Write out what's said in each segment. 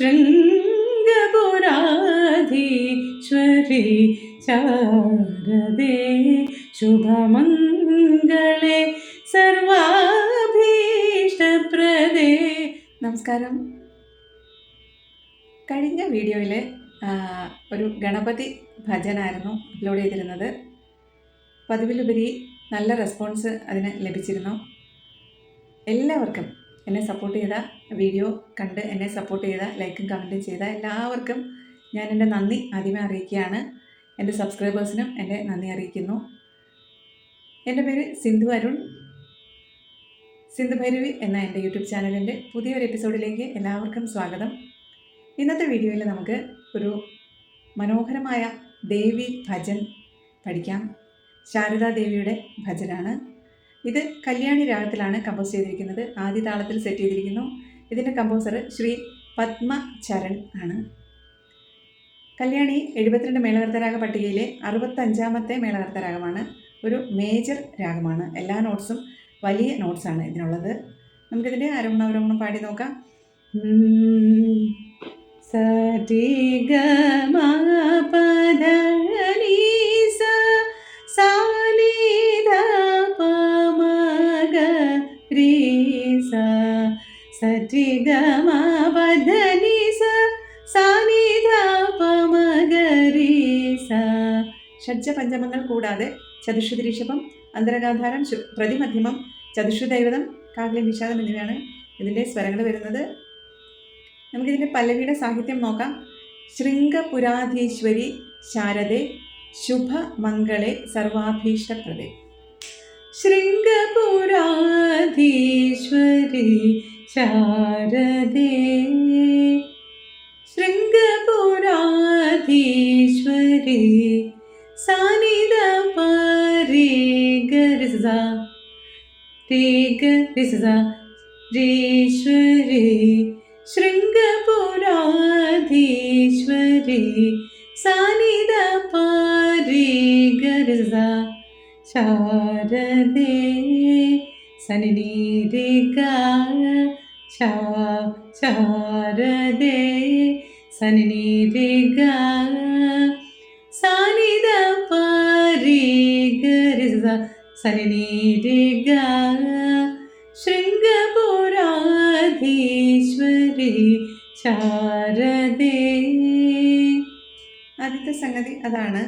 ശൃംഗപുരാധീശ്വരി ശാരദേ ശുഭമംഗളേ സർവാഭീഷ്ടപ്രദേ. നമസ്കാരം. കഴിഞ്ഞ വീഡിയോയിൽ ഒരു ഗണപതി ഭജനായിരുന്നു അപ്ലോഡ് ചെയ്തിരുന്നത്. പതിവിലുപരി നല്ല റെസ്പോൺസ് അതിന് ലഭിച്ചിരുന്നു. എല്ലാവർക്കും എന്നെ സപ്പോർട്ട് ചെയ്ത, വീഡിയോ കണ്ട് എന്നെ സപ്പോർട്ട് ചെയ്ത, ലൈക്കും കമൻറ്റും ചെയ്ത എല്ലാവർക്കും ഞാൻ എൻ്റെ നന്ദി ആദ്യമേ അറിയിക്കുകയാണ്. എൻ്റെ സബ്സ്ക്രൈബേഴ്സിനും എൻ്റെ നന്ദി അറിയിക്കുന്നു. എൻ്റെ പേര് സിന്ധു അരുൺ. സിന്ധു ഭൈരവി എന്ന എൻ്റെ യൂട്യൂബ് ചാനലിൻ്റെ പുതിയൊരു എപ്പിസോഡിലേക്ക് എല്ലാവർക്കും സ്വാഗതം. ഇന്നത്തെ വീഡിയോയിൽ നമുക്ക് ഒരു മനോഹരമായ ദേവി ഭജൻ പഠിക്കാം. ശാരദാ ദേവിയുടെ ഭജനാണ് ഇത്. കല്യാണി രാഗത്തിലാണ് കമ്പോസ് ചെയ്തിരിക്കുന്നത്. ആദ്യ താളത്തിൽ സെറ്റ് ചെയ്തിരിക്കുന്നു. ഇതിൻ്റെ കമ്പോസർ ശ്രീ പത്മചരൺ ആണ്. കല്യാണി 72 മേളകർത്തരാഗ പട്ടികയിലെ 65ാമത്തെ മേളകർത്തരാഗമാണ്. ഒരു മേജർ രാഗമാണ്. എല്ലാ നോട്ട്സും വലിയ നോട്ട്സാണ് ഇതിനുള്ളത്. നമുക്കിതിൻ്റെ ആരോഹണം പാടി നോക്കാം. സരി ഗ മ പ ധ നി സ സാ നി ധ പ മ ഗ രി സ. സരി ഗ മ പ ധ നി സ സാ നി ധ പ മ ഗ രി സ. ഷഡ്ജ പഞ്ചമങ്ങൾ കൂടാതെ ചതുശ്രുതി ഋഷഭം, അന്തരഗാധാരം, പ്രതിമധ്യമം, ചതുശ്രുദൈവതം, കാവ്യം, വിഷാദം എന്നിവയാണ് ഇതിൻ്റെ സ്വരങ്ങൾ വരുന്നത്. നമുക്കിതിൻ്റെ പല്ലവിയുടെ സാഹിത്യം നോക്കാം. ശൃംഗപുരാധീശ്വരി ശാരദേ ശുഭമംഗളേ സർവാഭീഷ്ടപ്രദേ. ശൃംഗപുരാധീശ്വരി ശാരദേ ശൃംഗപുരാധീശ്വരി സാനിധ പരി ഗരിസ രി ഗരിസ രീശ്വരി. ശൃംഗപുരാധീശ്വരി സാനിധ പരി ഗരിസ ശാരദേ സനി രി ഗ ശാരദേ സനി രി ഗ സാനിധ പരി ഗരിസ സനി രി ഗ. ശൃംഗപുരാധീശ്വരി ശാരദേ. ആദ്യത്തെ സംഗതി അതാണ്.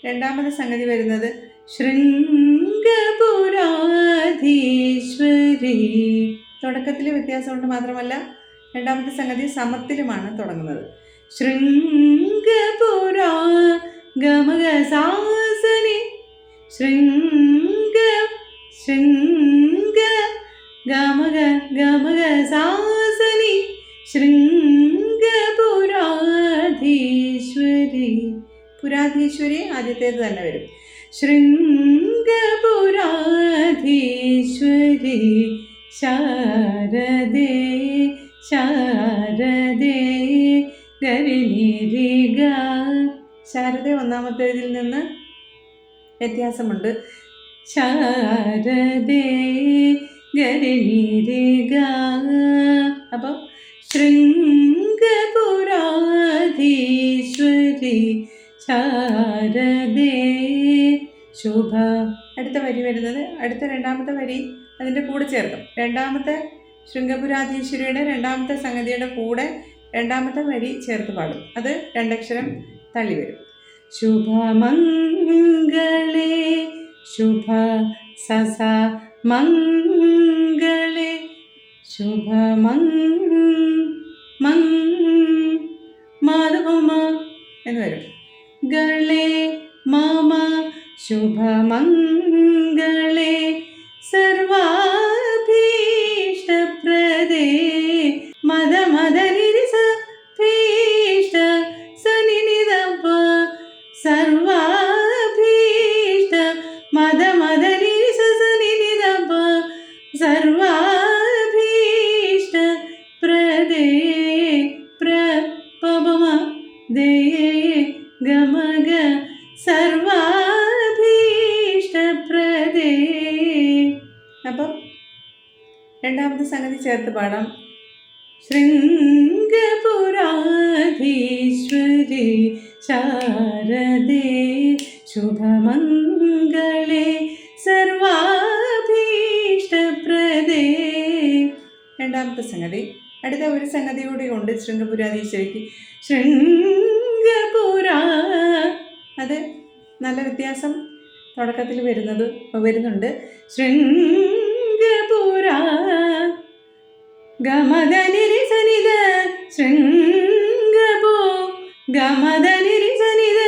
രണ്ടാമത്തെ സംഗതി വരുന്നത് ശൃംഗപുരാധീശ്വരി. തുടക്കത്തിൽ വ്യത്യാസമുണ്ട് മാത്രമല്ല രണ്ടാമത്തെ സംഗതി സമത്തിലുമാണ് തുടങ്ങുന്നത്. ശൃംഗപുരാ ഗമഗ സാസനി ശൃംഗ ശൃംഗ ഗമഗ ഗമഗ സാസനി ശൃംഗപുരാധീശ്വരി. പുരാധീശ്വരി ആദ്യത്തേത് തന്നെ വരും. ശൃംഗപുരാധീശ്വരി ശാരദേ ശാരദേ ഗരിനി രി ഗ. ശാരദ ഒന്നാമത്തേതിൽ നിന്ന് വ്യത്യാസമുണ്ട്. ശാരദേ ഗരിനി രി ഗ. അപ്പോൾ ശൃംഗപുരാധീശ്വരി ശാരദേ ശുഭ. അടുത്ത വരി വരുന്നത് അടുത്ത രണ്ടാമത്തെ വരി അതിൻ്റെ കൂടെ ചേർക്കും. രണ്ടാമത്തെ ശൃംഗപുരാധീശ്വരിയുടെ രണ്ടാമത്തെ സംഗതിയുടെ കൂടെ രണ്ടാമത്തെ വരി ചേർത്ത് പാടും. അത് രണ്ടക്ഷരം തള്ളി വരും. ശുഭമംഗളേ ശുഭ സസ മംഗളേ മാധവമ എന്ന് വരും. ഗളേ മമ ശുഭമംഗളേ സർവാഭീഷ്ടപ്രദേ മദ മദ നിരിസ ഭീഷ്ട സനി നിധ പ സർവാഭീഷ്ട മദ മദ നിരിസ സനി നിധ പ സർവാഭീഷ്ട പ്രദേ പ്രപമ ദേ ഗമഗ സർവാഭീഷ്ടപ്രദേ. അപ്പം രണ്ടാമത്തെ സംഗതി ചേർത്ത് പാടാം. ശൃംഗപുരാധീശ്വരി ശാരദേ ശുഭമംഗളേ സർവാഭീഷ്ടപ്രദേ. രണ്ടാമത്തെ സംഗതി, അടുത്ത ഒരു സംഗതി കൂടി ഉണ്ട് ശൃംഗപുരാധീശ്വരിക്ക്. ശൃംഗപുരാ, അത് നല്ല വ്യത്യാസം തുടക്കത്തിൽ വരുന്നുണ്ട്. ശൃംഗപുരാ ഗമദനിരി സനിത ശൃംഗപോ ഗമദനിരി സനിത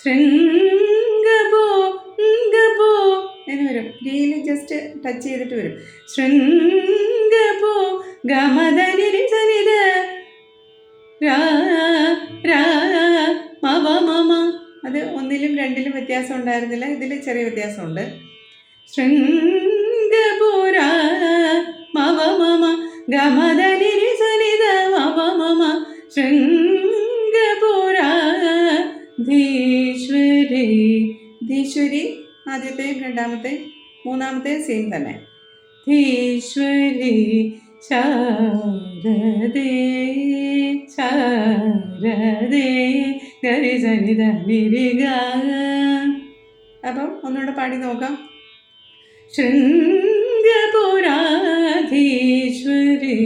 ശൃംഗപോ ഗപോ എന്ന് വരും. ഗീയിൽ ജസ്റ്റ് ടച്ച് ചെയ്തിട്ട് വരും. ശൃംഗപോ ഗമദനിരി സനിത രാ രാ മവ മമ. അത് ഒന്നിലും രണ്ടിലും വ്യത്യാസം ഉണ്ടായിരുന്നില്ല, ഇതിൽ ചെറിയ വ്യത്യാസമുണ്ട്. ശൃംഗപുരാ മവ മമ ഗമദനിരി സനിത മവ മമ ശൃംഗപുരാധീശ്വരി. ധീശ്വരി ആദ്യത്തെയും രണ്ടാമത്തെയും മൂന്നാമത്തെയും സെയിം തന്നെ. ധീശ്വരി ശാരദേ ശാരദേ ഗരി സനിത നിരിഗ. അപ്പം ഒന്നുകൂടെ പാടി നോക്കാം. ശൃംഗപുരാധീശ്വരി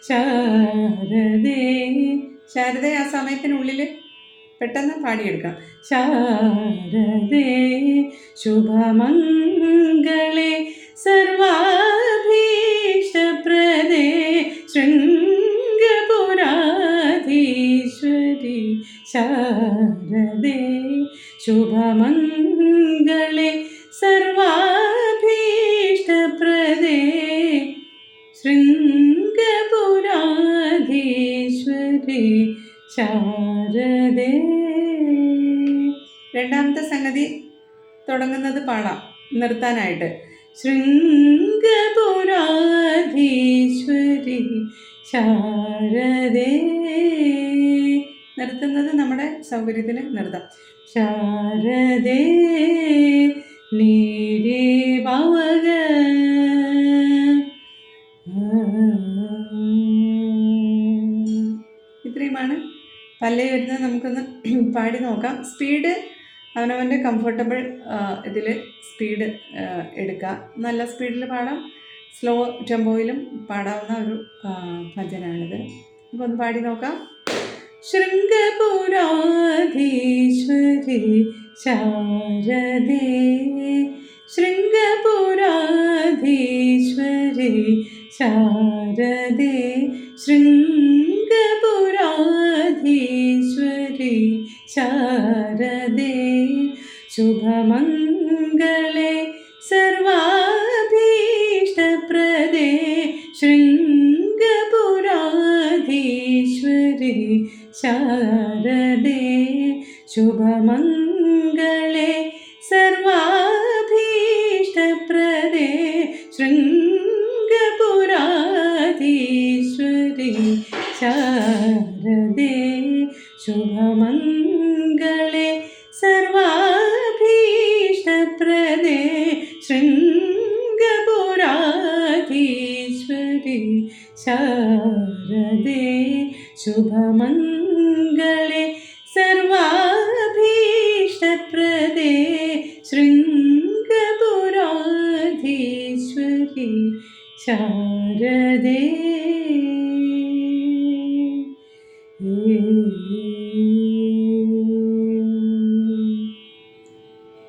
ശാരദേ. ശാരദ ആ സമയത്തിനുള്ളിൽ പെട്ടെന്ന് പാടിയെടുക്കാം. ശാരദേ ശുഭമംഗളേ സർവാഭീഷ്ടപ്രദേ ശൃംഗപുരാധീശ്വരി ശാരദേ ശുഭമംഗളേ സർവാഭീഷ്ടപ്രദേ ശൃംഗപുരാധീശ്വരി ശാരദേ. രണ്ടാമത്തെ സംഗതി തുടങ്ങുന്നത് പാടാം നിർത്താനായിട്ട്. ശൃംഗപുരാധീശ്വരി ശാരദേ. നിർത്തുന്നത് നമ്മുടെ സൗകര്യത്തിന് നിർത്താം. ശാരദേ നീരിവക. ഇത്രയുമാണ് പല്ലവി വരുന്നത്. നമുക്കൊന്ന് പാടി നോക്കാം. സ്പീഡ് അവനവൻ്റെ കംഫർട്ടബിൾ ഇതിൽ സ്പീഡ് എടുക്കുക. നല്ല സ്പീഡിൽ പാടാം, സ്ലോ ടെമ്പോയിലും പാടാവുന്ന ഒരു ഭജനാണിത്. അപ്പോൾ ഒന്ന് പാടി നോക്കാം. ശൃംഗപുരാധീശ്വരി ശാരദേ ശൃംഗപുരാധീശ്വരി ശാരദേ ശൃംഗപുരാധീശ്വരി ശാരദേ ശുഭമംഗളേ സർവാഭീഷ്ടപ്രദേ ശൃംഗപുരാധീശ്വരി ശാരദേ ശുഭമംഗളേ സർവാഭീഷ്ടപ്രദേ ശൃംഗപുരാധീശ്വരി ശാരദേ ശുഭമംഗളേ സർവാഭീഷ്ടപ്രദേ ശൃംഗപുരാധീശ്വരി ശാരദേ ശുഭമംഗളേ സർവാഭീഷ്ടപ്രദേ ശൃംഗപുരാധീശ്വരി ശാരദേ.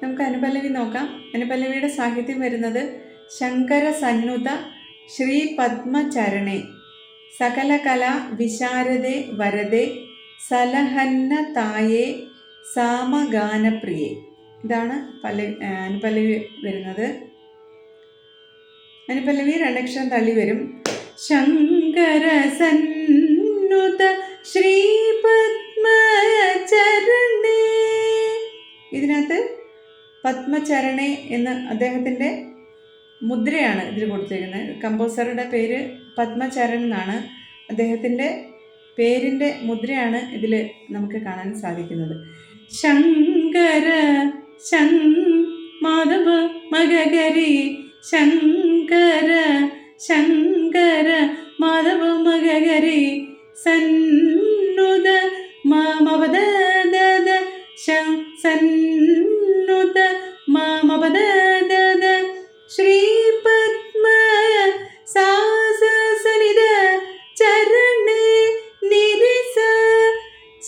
നമുക്ക് അനുപല്ലവി നോക്കാം. അനുപല്ലവിയുടെ സാഹിത്യം വരുന്നത് ശങ്കര സന്നുത ശ്രീ പത്മചരണേ സകല കല വിശാരദേ വരദേ സലഹന്ന തായേ സാമഗാനപ്രിയേ. ഇതാണ് അനുപല്ലവി വരുന്നത്. അനുപല്ലവി രണ്ടക്ഷരം തള്ളി വരും. ശങ്കര സന്നുത ശ്രീ പത്മചരണേ. ഇതിനകത്ത് പത്മചരണേ എന്ന് അദ്ദേഹത്തിൻ്റെ മുദ്രയാണ് ഇതിൽ കൊടുത്തിരിക്കുന്നത്. കമ്പോസറുടെ പേര് പത്മചരൺ എന്നാണ്. അദ്ദേഹത്തിൻ്റെ പേരിൻ്റെ മുദ്രയാണ് ഇതിൽ നമുക്ക് കാണാൻ സാധിക്കുന്നത്. ശങ്കര മാധവ മഗരി ശങ്കര ശങ്കര മാധവ മഗരി സന്നുത മമവദ സന്നുത മാമപദ ശ്രീപത്മ സാസനിത ചരണ നിരിസ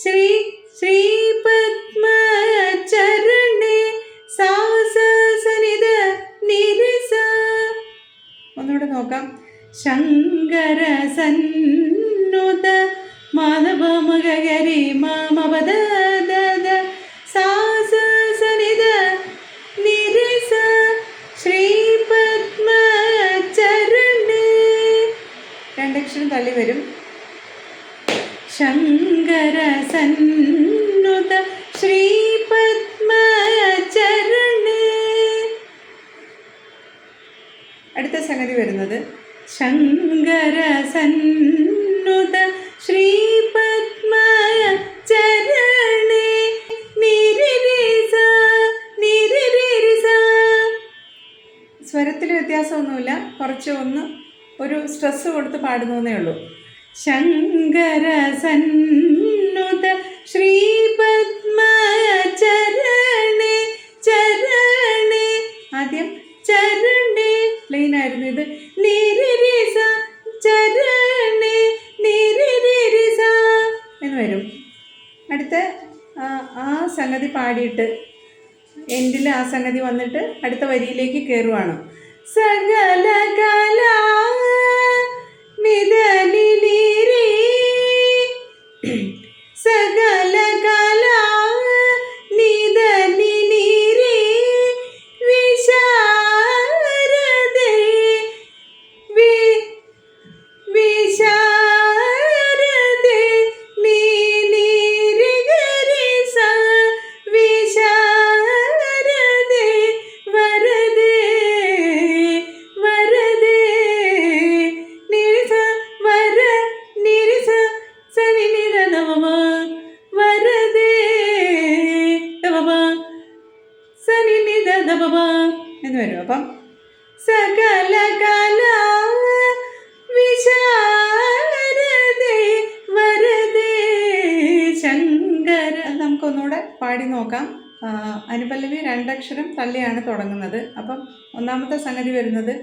ശ്രീപത്മ ചരണ സാസനിത നിരിസ. ഒന്നുകൂടെ നോക്കാം. ശങ്കര സന്നുത മാധവ മഗരി മാമപദ സാസനിത നിരിസ ശ്രീപത്മ ചരണ. രണ്ടക്ഷരം തള്ളി വരും. ശങ്കര സന്നുത ശ്രീപത്മ ചരണ. അടുത്ത സംഗതി വരുന്നത് ശങ്കര സന്നുത ശ്രീപത്മ ചരണ നിരിരിസ നിരിരിസ. സ്വരത്തിൽ വ്യത്യാസമൊന്നുമില്ല, കുറച്ച് ഒരു സ്ട്രെസ് കൊടുത്ത് പാടുന്നേ ഉള്ളൂ. ശങ്കര സന്നുത ശ്രീപത്മ ചരണ ചരണ. ആദ്യം ചരണ പ്ലെയിൻ ആയിരുന്നു, ഇത് നിരിരിസ ചരണ നിരിരിസ എന്ന് വരും. അടുത്ത ആ സംഗതി പാടിയിട്ട് എൻഡിൽ ആ സംഗതി വന്നിട്ട് അടുത്ത വരിയിലേക്ക് കയറുവാണ്. സകല കല നിദനിരി സകല കല നിദനിരി വിശാരദേ വിശാരദേ നീരിഗരിസ വിശാരദേ വരദേ വരദേ നിരിസ വര നിരിസ സനിനിര നമമ വരദേ നമമ സനിനിര നമമ എന്ന് വരും. അപ്പം സകല കല വിശാരദേ വരദേ ശങ്കര. നമുക്കൊന്നുകൂടെ പാടി നോക്കാം. അനുപല്ലവി രണ്ടക്ഷരം തള്ളിയാണ് തുടങ്ങുന്നത്. അപ്പം ഒന്നാമത്തെ സംഗതി വരുന്നത്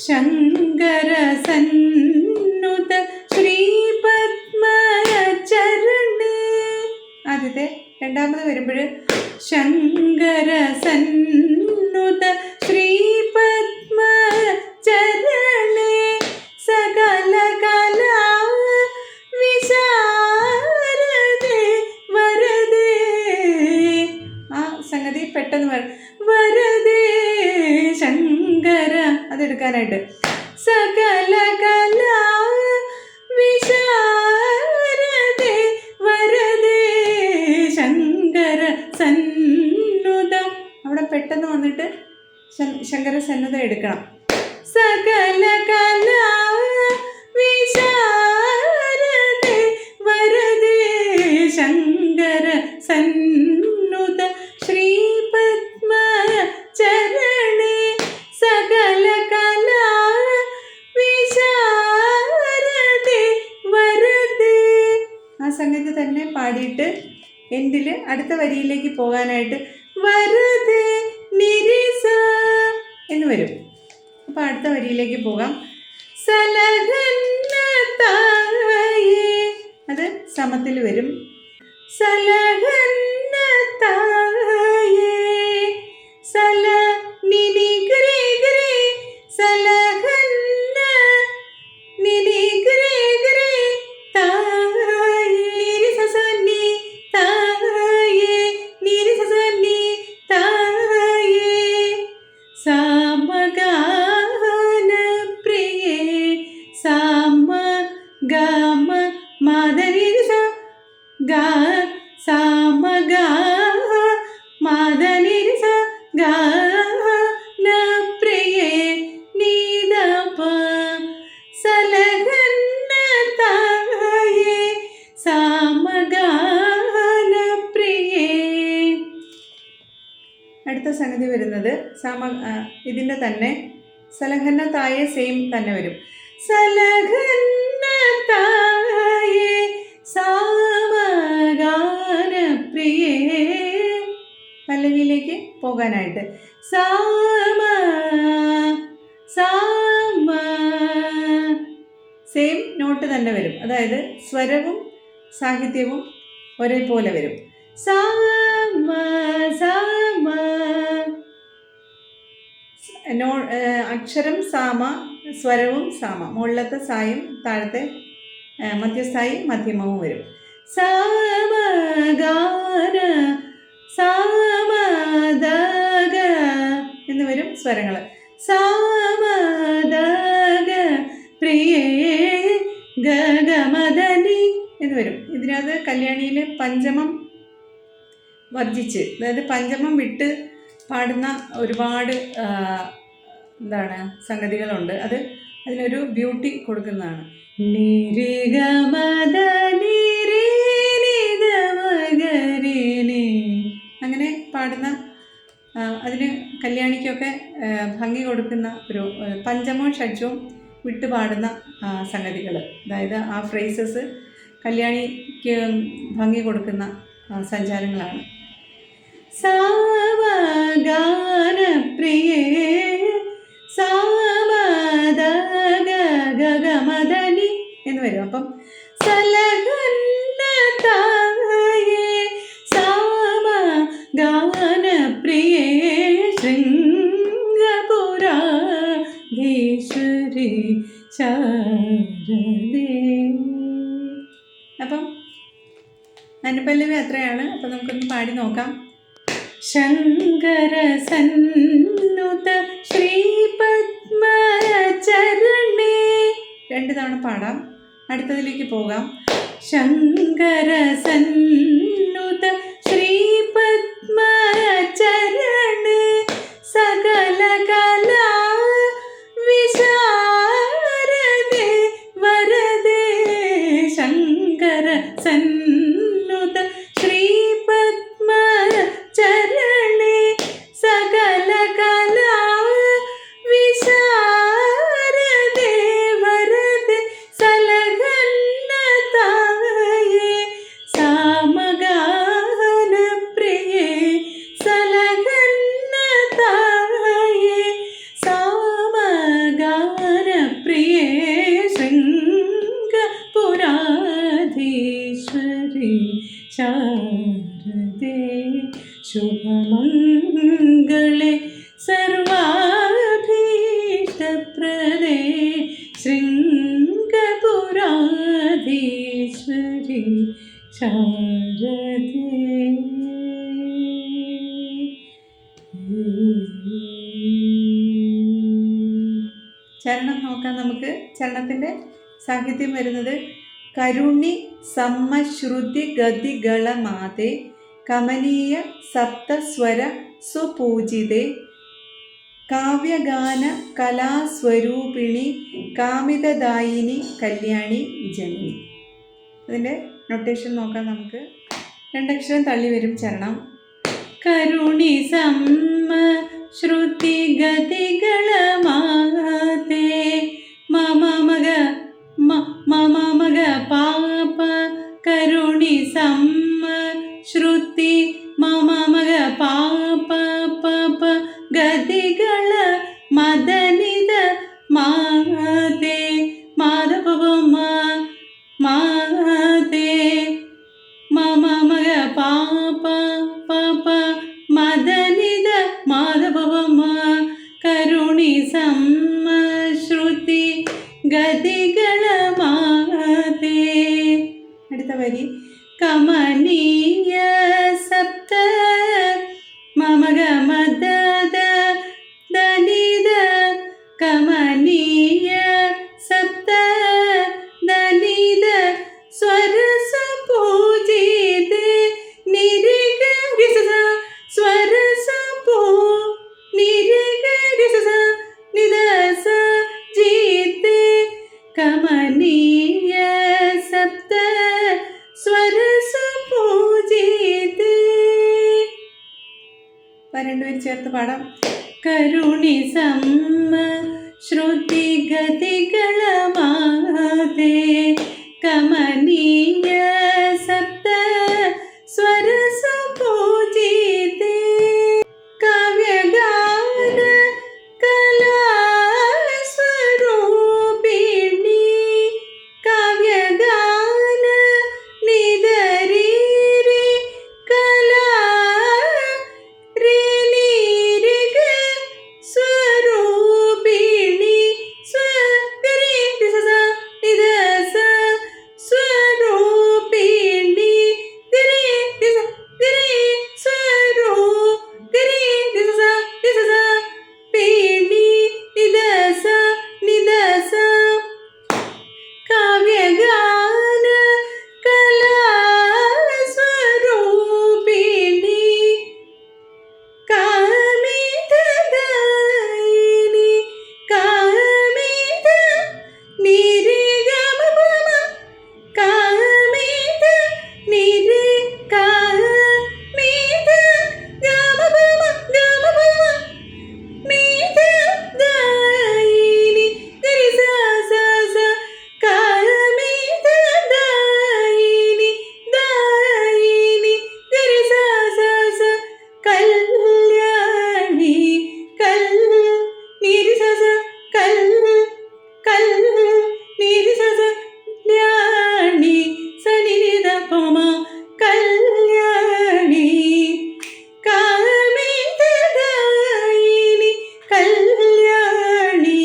ശങ്കര സന്നുത ശ്രീപത്മ ചരണ. ആദ്യത്തെ. രണ്ടാമത് വരുമ്പോൾ ശങ്കര സന്നുത ശ്രീപത്മ ചരണ സകല കല വിശാരദേ വരദേ. ആ സംഗതി പെട്ടെന്ന് വരദേ ശങ്കര. അതെടുക്കാനായിട്ട് സകല കല വിശാരദേ വരദേ ശങ്കര സന്നുത. അവിടെ പെട്ടെന്ന് വന്നിട്ട് ശങ്കര സന്നുത എടുക്കണം. സകല കല വിശാരദേ വരദേ ശങ്കര സന്നുത ശ്രീപത്മ ചരണ സകല കല വിശാരദേ വരദേ. ആ സംഗതി തന്നെ പാടിയിട്ട് എൻഡിൽ അടുത്ത വരിയിലേക്ക് പോകാനായിട്ട് വരദേ നിരിസ എന്ന് വരും. അപ്പോൾ അടുത്ത വരിയിലേക്ക് പോകാം. സലഹന്ന തായേ, അത് സമത്തിൽ വരും. സലഹന്ന തായേ സല നിനി ഗരി ഗരി സലഹന്ന നിനി ഗരി ഗരി തായേ നിരി സസനി തായേ നിരി സസനി തായേ സാമഗാന പ്രിയേ സാമഗാമ മാധനി ഗാ സാമഗാ മാധനി ഗാന പ്രിയേ നീദപ സലഹന്ന തായേ സാമഗാന പ്രിയേ. അടുത്ത സംഗതി വരുന്നത് ഇതിൻ്റെ തന്നെ സലഹന്ന തായേ സെയിം തന്നെ വരും. സലഹന്ന തായേ സാമഗാന പ്രിയേ പോകാനായിട്ട്. സാമ സാമ സെയിം നോട്ട് തന്നെ വരും. അതായത് സ്വരവും സാഹിത്യവും ഒരേപോലെ വരും. സാമ സാമ അക്ഷരം സാമ, സ്വരവും സാമ. മുകളിലത്തെ സായും താഴത്തെ മധ്യസ്ഥായി മധ്യമവും വരും. സാമ ഗാന സാമ ദഗ എന്ന് വരും സ്വരങ്ങൾ. സാമ ദഗ പ്രിയേ ഗഗമദനി എന്ന് വരും. ഇതിനകത്ത് കല്യാണിയിൽ പഞ്ചമം വർജിച്ച്, അതായത് പഞ്ചമം വിട്ട് പാടുന്ന ഒരുപാട് സംഗതികളുണ്ട്. അതിനൊരു ബ്യൂട്ടി കൊടുക്കുന്നതാണ്. അങ്ങനെ പാടുന്ന അതിന് കല്യാണിക്കൊക്കെ ഭംഗി കൊടുക്കുന്ന ഒരു പഞ്ചമവും ഷഡ്ജവും വിട്ട് പാടുന്ന സംഗതികൾ, അതായത് ആ ഫ്രേസസ് കല്യാണിക്ക് ഭംഗി കൊടുക്കുന്ന സഞ്ചാരങ്ങളാണ്. സാവഗാനപ്രിയേ സാമദഗഗമദനി എന്ന് വരും. അപ്പം സലഹന്നതായേ സാമഗാനപ്രിയേ ശൃംഗപുരാധീശ്വരി ശാരദേ. അപ്പം അനുപല്ലവി അത്രയാണ്. അപ്പം നമുക്കൊന്ന് പാടി നോക്കാം. ശങ്കര സന്നുത ശ്രീപത്മചരണേ. 2 തവണ പാടാം. അടുത്തതിലേക്ക് പോകാം. ശങ്കര സന്നുത ശ്രീപത്മചരണേ സകല കലാ വിശാരദേ വരദേ. ശങ്കര സന്നുത ശ്രീപത്മചരണേ സകല കലാ വിശാരദേ വരദേ. സലഹന്നതായേ സാമഗാനപ്രിയേ സലഹന്നതായേ സാമഗാനപ്രിയേ ശൃംഗപുരാധീശ്വരി ശാരദേ. ശുഭമംഗളേ സർവാഭീഷ്ടപ്രദേ ശൃംഗപുരാധീശ്വരി ശാരദേ. ചരണം നോക്കാം നമുക്ക്. ചരണത്തിൻ്റെ സാഹിത്യം വരുന്നത് കരുണി സമ്മശ്രുതി ഗതികളമാതേ കമനീയ സപ്തസ്വര സുപൂജിതേ കാവ്യഗാന കലാസ്വരൂപിണി കാമിതദായിനി കല്യാണി ജനനി. അതിൻ്റെ നൊട്ടേഷൻ നോക്കാം നമുക്ക്. 2 അക്ഷരം തള്ളി വരും ചരണം. കരുണി സമ്മശ്രുതി ഗതികളമാതേ മമ മഗ മമ മഗ പാപ കരുണി സമ്മശ്രുതി മമ മഗ പാപ പപ ഗതികള മദനിത മാതേ മാധവ മാതേ മമ മഗ പാപ പപ മദനിത മാധവ കരുണി സമ്മശ്രുതി ഗതികള മാതേ. അടുത്ത വരി. കമനീയ സപ്ത മമഗ മദദ ദനിദ കമനീയ സപ്ത ദനിദ സ്വരസ പൂജിതേ നിരിഗ വിസസ സ്വരസ പൂ നിരിഗ വിസസ നിദസ ജീതേ കമനീയ സപ്ത സ്വരസ പൂജിതേ. 2 പേര് ചേർത്ത് പാടാം. കരുണി സമ്മശ്രുതി ഗതികളമാതേ കമനീയ സപ്ത സ്വരസ പൂജിതേ പമ കല്യാണി കാമിതദായിനി കല്യാണി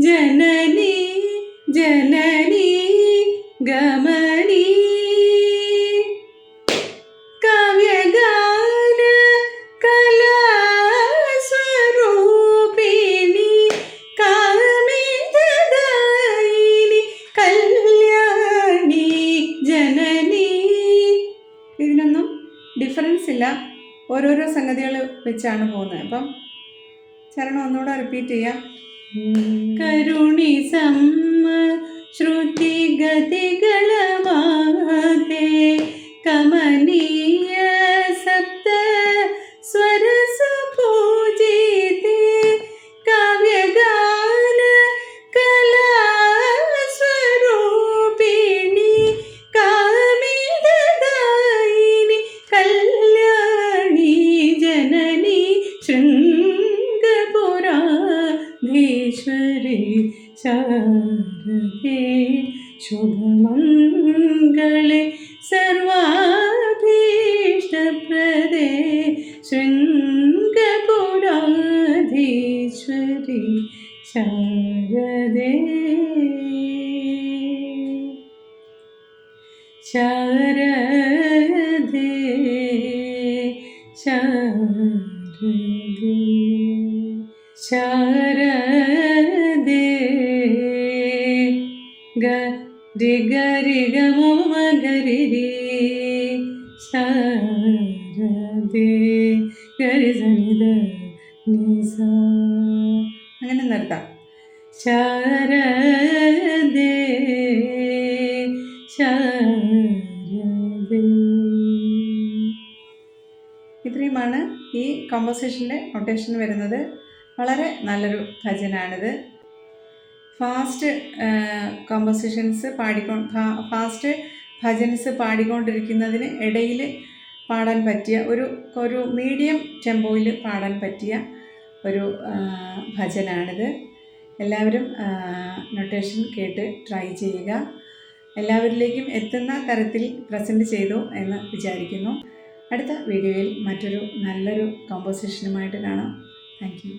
ജനനി ജനനി ഗമനി കാവ്യഗാന കലാസ്വരൂപിണി കാമിതദായിനി കല്യാണി ജനനി. ഇതിനൊന്നും ഡിഫറൻസ് ഇല്ല, ഓരോരോ സംഗതികൾ വെച്ചാണ് പോകുന്നത്. അപ്പം ചരണം ഒന്നുകൂടെ റിപ്പീറ്റ് ചെയ്യാം. കരുണി സമ്മ ശ്രുതി ഗതികളമാതെ കമനീയ സപ്ത സ്വരസുപൂജിതേ കാവ്യഗാന കലാസ്വരൂപിണി കാമിതദായിനി കല്യാണി ജനനി ശൃംഗപുരാധീശ്വരി ശാരദേ ശുഭമംഗളേ സർവാഭീഷ്ടപ്രദേ ശൃംഗപുരാധീശ്വരി ശാരദേ ശാരദേ ശാരദേ ശാരദേ ഗരി ഗരി ഗമ ഗരി രി ശാരദേ ഗരി സനിധ നിസ. അങ്ങനെ നിർത്താം. ശാരദേ ശാരദേ. ഇത്രയുമാണ് ഈ കോമ്പോസിഷൻ്റെ നൊട്ടേഷൻ വരുന്നത്. വളരെ നല്ലൊരു ഭജനാണിത്. ഫാസ്റ്റ് കോമ്പോസിഷൻസ് ഫാസ്റ്റ് ഭജൻസ് പാടിക്കൊണ്ടിരിക്കുന്നതിന് ഇടയിൽ പാടാൻ പറ്റിയ ഒരു മീഡിയം ടെമ്പോയിൽ പാടാൻ പറ്റിയ ഒരു ഭജനാണിത്. എല്ലാവരും നൊട്ടേഷൻ കേട്ട് ട്രൈ ചെയ്യുക. എല്ലാവരിലേക്കും എത്തുന്ന തരത്തിൽ പ്രസൻറ്റ് ചെയ്തു എന്ന് വിചാരിക്കുന്നു. അടുത്ത വീഡിയോയിൽ മറ്റൊരു നല്ലൊരു കോമ്പോസിഷനുമായിട്ട് കാണാം. Thank you.